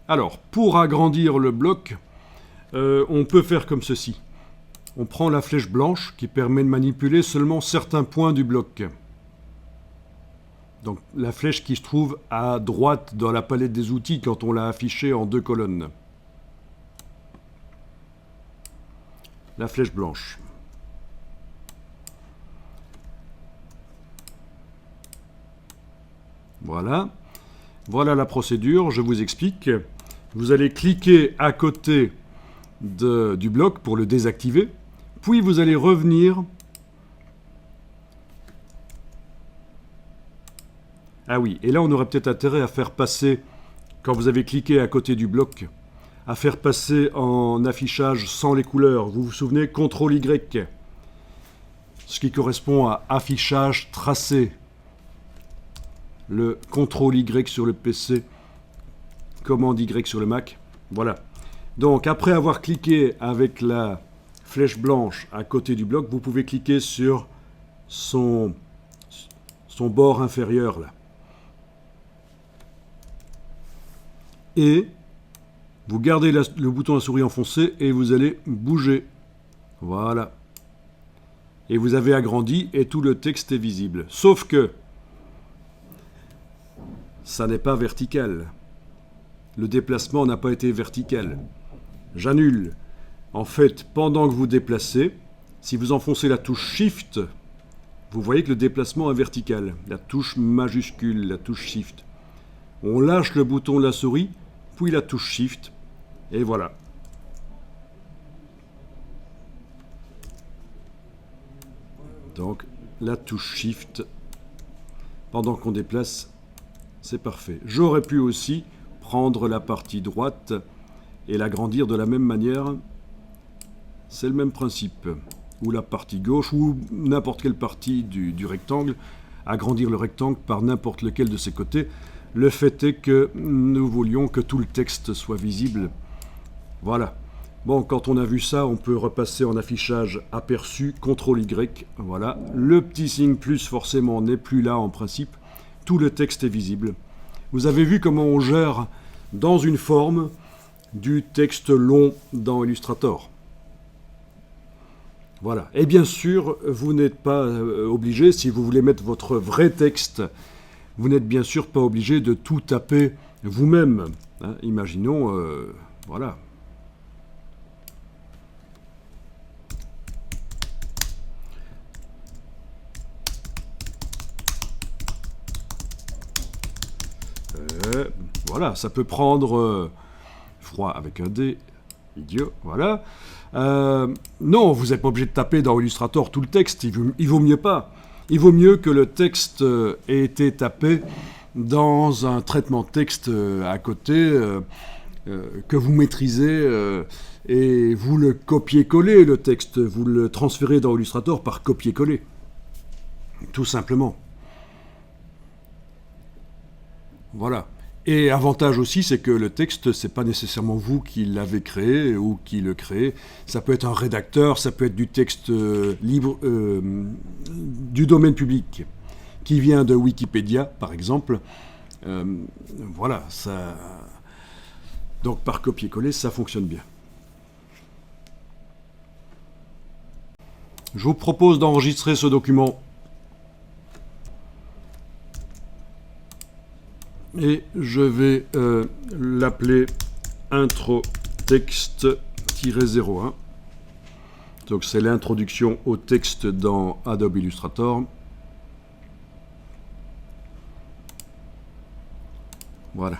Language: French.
Alors, pour agrandir le bloc, on peut faire comme ceci. On prend la flèche blanche qui permet de manipuler seulement certains points du bloc. Donc la flèche qui se trouve à droite dans la palette des outils quand on l'a affichée en 2 colonnes. La flèche blanche. Voilà. Voilà la procédure, je vous explique. Vous allez cliquer à côté du bloc pour le désactiver, puis vous allez revenir. Ah oui, et là on aurait peut-être intérêt à faire passer, quand vous avez cliqué à côté du bloc, à faire passer en affichage sans les couleurs. Vous vous souvenez, CTRL-Y, ce qui correspond à affichage tracé. Le CTRL-Y sur le PC, commande Y sur le Mac. Voilà. Donc après avoir cliqué avec la flèche blanche à côté du bloc, vous pouvez cliquer sur son bord inférieur là. Et vous gardez le bouton à souris enfoncé et vous allez bouger. Voilà. Et vous avez agrandi et tout le texte est visible. Sauf que ça n'est pas vertical. Le déplacement n'a pas été vertical. J'annule. En fait, pendant que vous déplacez, si vous enfoncez la touche Shift, vous voyez que le déplacement est vertical. La touche majuscule, la touche Shift. On lâche le bouton de la souris, puis la touche Shift, et voilà. Donc, la touche Shift, pendant qu'on déplace, c'est parfait. J'aurais pu aussi prendre la partie droite et l'agrandir de la même manière. C'est le même principe. Ou la partie gauche, ou n'importe quelle partie du rectangle. Agrandir le rectangle par n'importe lequel de ses côtés. Le fait est que nous voulions que tout le texte soit visible. Voilà. Bon, quand on a vu ça, on peut repasser en affichage aperçu, CTRL-Y. Voilà. Le petit signe plus, forcément, n'est plus là en principe. Tout le texte est visible. Vous avez vu comment on gère dans une forme du texte long dans Illustrator. Voilà. Et bien sûr, vous n'êtes pas obligé, si vous voulez mettre votre vrai texte, vous n'êtes bien sûr pas obligé de tout taper vous-même. Hein, imaginons, voilà. Voilà, ça peut prendre froid avec un D, idiot, voilà. Non, vous n'êtes pas obligé de taper dans Illustrator tout le texte, il vaut mieux pas. Il vaut mieux que le texte ait été tapé dans un traitement de texte à côté que vous maîtrisez et vous le copiez-collez, le texte, vous le transférez dans Illustrator par copier-coller. Tout simplement. Voilà. Et avantage aussi, c'est que le texte, c'est pas nécessairement vous qui l'avez créé ou qui le créez. Ça peut être un rédacteur, ça peut être du texte libre, du domaine public, qui vient de Wikipédia, par exemple. Voilà, ça. Donc par copier-coller, ça fonctionne bien. Je vous propose d'enregistrer ce document. Et je vais l'appeler intro texte-01. Donc c'est l'introduction au texte dans Adobe Illustrator. Voilà.